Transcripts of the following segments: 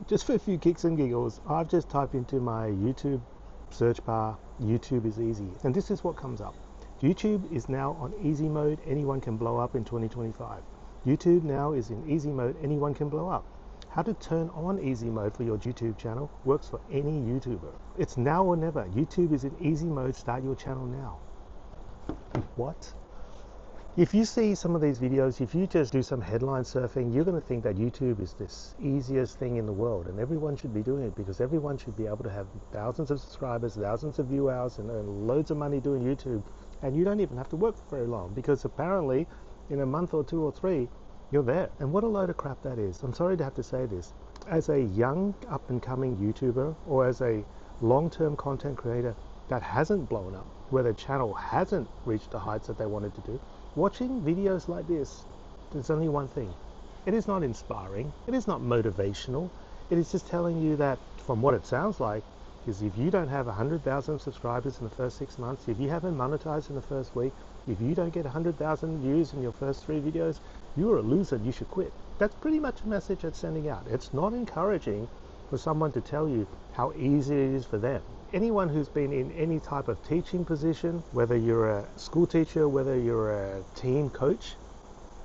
Just for a few kicks and giggles, I've just typed into my YouTube search bar, YouTube is easy. And this is what comes up. YouTube is now on easy mode, anyone can blow up in 2025. YouTube now is in easy mode, anyone can blow up. How to turn on easy mode for your YouTube channel works for any YouTuber. It's now or never. YouTube is in easy mode, start your channel now. What? If you see some of these videos, if you just do some headline surfing, you're going to think that YouTube is this easiest thing in the world, and everyone should be doing it because everyone should be able to have thousands of subscribers, thousands of view hours, and earn loads of money doing YouTube. And you don't even have to work for very long because apparently in a month or 2 or 3, you're there. And what a load of crap that is. I'm sorry to have to say this. As a young up and coming YouTuber or as a long-term content creator that hasn't blown up, where the channel hasn't reached the heights that they wanted to do, watching videos like this, there's only one thing. It is not inspiring. It is not motivational. It is just telling you that, from what it sounds like, is if you don't have 100,000 subscribers in the first 6 months, if you haven't monetized in the first week, if you don't get 100,000 views in your first 3 videos, you're a loser, you should quit. That's pretty much a message it's sending out. It's not encouraging for someone to tell you how easy it is for them. Anyone who's been in any type of teaching position, whether you're a school teacher, whether you're a team coach,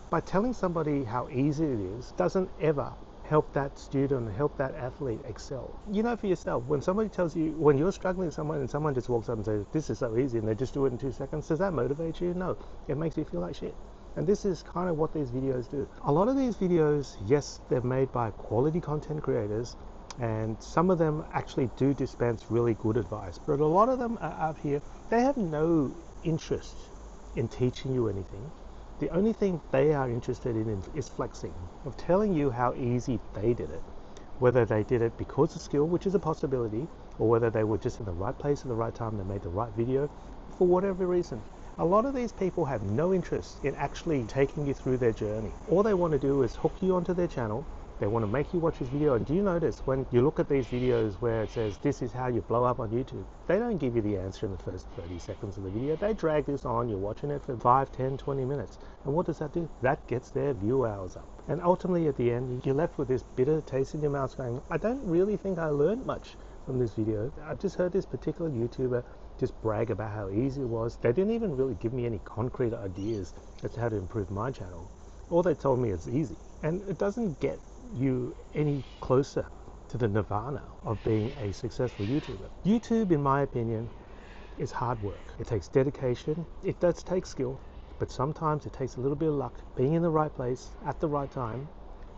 by telling somebody how easy it is doesn't ever help that student, help that athlete excel. You know for yourself, when somebody tells you, when you're struggling with someone and someone just walks up and says, this is so easy, and they just do it in 2 seconds, does that motivate you? No, it makes you feel like shit. And this is kind of what these videos do. A lot of these videos, yes, they're made by quality content creators, and some of them actually do dispense really good advice, but a lot of them are out here, they have no interest in teaching you anything. The only thing they are interested in is flexing, of telling you how easy they did it, whether they did it because of skill, which is a possibility, or whether they were just in the right place at the right time, they made the right video, for whatever reason. A lot of these people have no interest in actually taking you through their journey. All they want to do is hook you onto their channel. They want to make you watch this video. And do you notice when you look at these videos where it says this is how you blow up on YouTube, they don't give you the answer in the first 30 seconds of the video. They drag this on. You're watching it for 5, 10, 20 minutes. And what does that do? That gets their view hours up. And ultimately at the end, you're left with this bitter taste in your mouth going, I don't really think I learned much from this video. I just heard this particular YouTuber just brag about how easy it was. They didn't even really give me any concrete ideas as to how to improve my channel. All they told me is easy. And it doesn't get you any closer to the nirvana of being a successful YouTuber. YouTube, in my opinion, is hard work. It takes dedication. It does take skill, but sometimes it takes a little bit of luck. Being in the right place at the right time,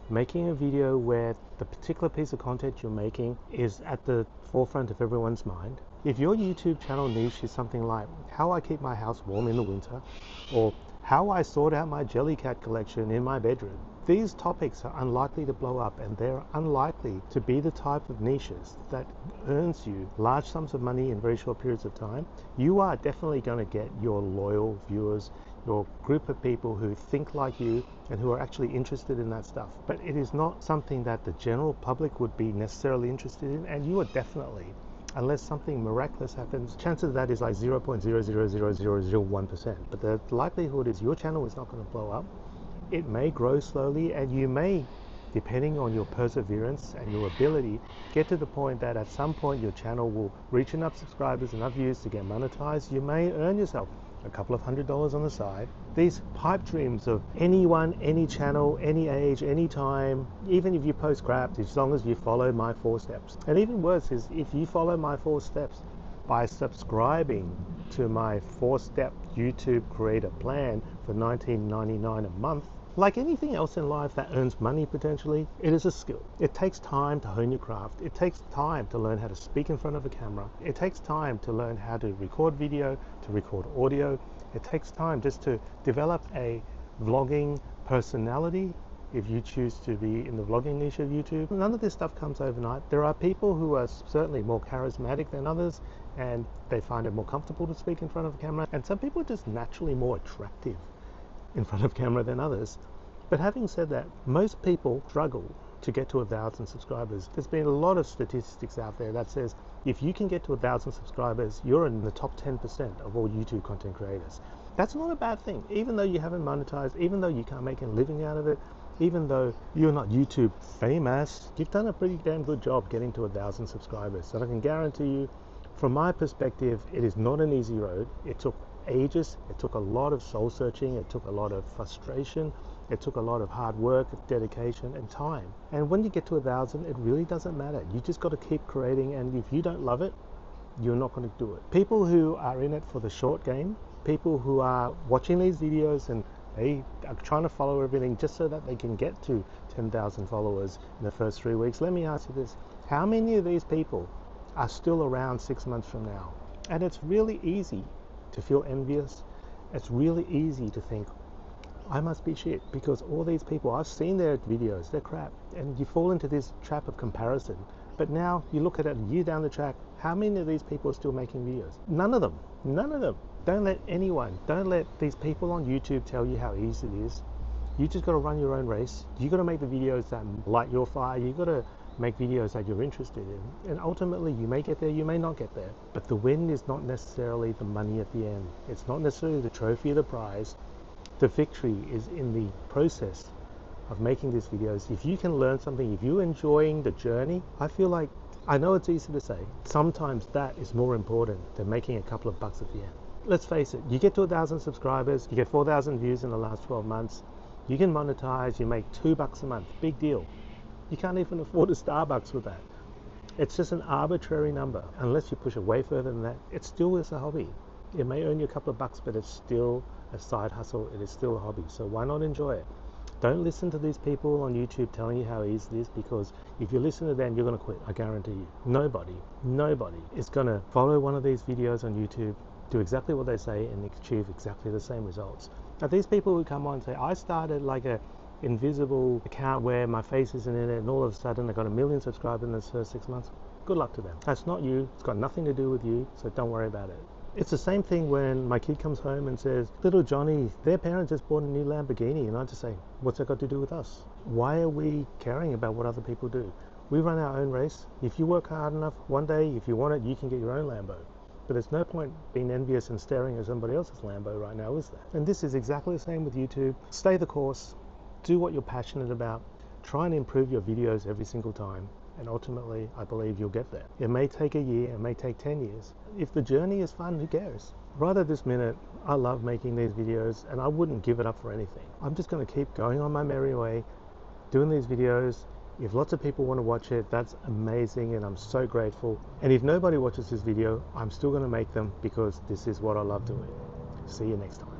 making a video where the particular piece of content you're making is at the forefront of everyone's mind. If your YouTube channel niche is something like how I keep my house warm in the winter, or how I sort out my Jellycat collection in my bedroom, these topics are unlikely to blow up, and they're unlikely to be the type of niches that earns you large sums of money in very short periods of time. You are definitely going to get your loyal viewers, your group of people who think like you and who are actually interested in that stuff. But it is not something that the general public would be necessarily interested in, and you are definitely, unless something miraculous happens, chances of that is like 0.00001%. But the likelihood is your channel is not going to blow up. It may grow slowly, and you may, depending on your perseverance and your ability, get to the point that at some point your channel will reach enough subscribers, enough views to get monetized. You may earn yourself a couple of $100s on the side. These pipe dreams of anyone, any channel, any age, any time, even if you post crap, as long as you follow my 4 steps. And even worse is if you follow my 4 steps by subscribing to my 4-step YouTube creator plan for $19.99 a month, like anything else in life that earns money potentially, it is a skill. It takes time to hone your craft. It takes time to learn how to speak in front of a camera. It takes time to learn how to record video, to record audio. It takes time just to develop a vlogging personality if you choose to be in the vlogging niche of YouTube. None of this stuff comes overnight. There are people who are certainly more charismatic than others, and they find it more comfortable to speak in front of a camera. And some people are just naturally more attractive in front of camera than others. But having said that, most people struggle to get to 1,000 subscribers. There's been a lot of statistics out there that says if you can get to 1,000 subscribers, you're in the top 10% of all YouTube content creators. That's not a bad thing. Even though you haven't monetized, even though you can't make a living out of it, Even though you're not YouTube famous, you've done a pretty damn good job getting to 1,000 subscribers. And I can guarantee you, from my perspective, it is not an easy road. It took ages. It took a lot of soul searching. It took a lot of frustration. It took a lot of hard work, dedication, and time. And when you get to 1,000, it really doesn't matter. You just got to keep creating. And if you don't love it, you're not going to do it. People who are in it for the short game, people who are watching these videos and they are trying to follow everything just so that they can get to 10,000 followers in the first 3 weeks. Let me ask you this. How many of these people are still around 6 months from now? And it's really easy to feel envious. It's really easy to think, I must be shit, because all these people, I've seen their videos, they're crap. And you fall into this trap of comparison. But now you look at it a year down the track, how many of these people are still making videos? None of them. None of them. Don't let these people on YouTube tell you how easy it is. You just got to run your own race. You got to make the videos that light your fire. You got to make videos that you're interested in. And ultimately, you may get there, you may not get there. But the win is not necessarily the money at the end. It's not necessarily the trophy or the prize. The victory is in the process of making these videos. If you can learn something, if you're enjoying the journey, I feel like, I know it's easy to say, sometimes that is more important than making a couple of bucks at the end. Let's face it, you get to 1,000 subscribers, you get 4,000 views in the last 12 months, you can monetize, you make $2 a month, big deal. You can't even afford a Starbucks with that. It's just an arbitrary number. Unless you push it way further than that, it still is a hobby. It may earn you a couple of bucks, but it's still a side hustle. It is still a hobby. So why not enjoy it? Don't listen to these people on YouTube telling you how easy it is, because if you listen to them, you're going to quit. I guarantee you. Nobody is going to follow one of these videos on YouTube, do exactly what they say, and achieve exactly the same results. Now, these people who come on and say, I started like a invisible account where my face isn't in it, and all of a sudden I got 1 million subscribers in the first 6 months. Good luck to them. That's not you. It's got nothing to do with you, so don't worry about it. It's the same thing when my kid comes home and says, little Johnny, their parents just bought a new Lamborghini, and I just say, what's that got to do with us? Why are we caring about what other people do? We run our own race. If you work hard enough, one day, if you want it, you can get your own Lambo. But there's no point being envious and staring at somebody else's Lambo right now, is there? And this is exactly the same with YouTube. Stay the course. Do what you're passionate about. Try and improve your videos every single time. And ultimately, I believe you'll get there. It may take a year, it may take 10 years. If the journey is fun, who cares? Right at this minute, I love making these videos, and I wouldn't give it up for anything. I'm just going to keep going on my merry way, doing these videos. If lots of people want to watch it, that's amazing, and I'm so grateful. And if nobody watches this video, I'm still going to make them, because this is what I love doing. See you next time.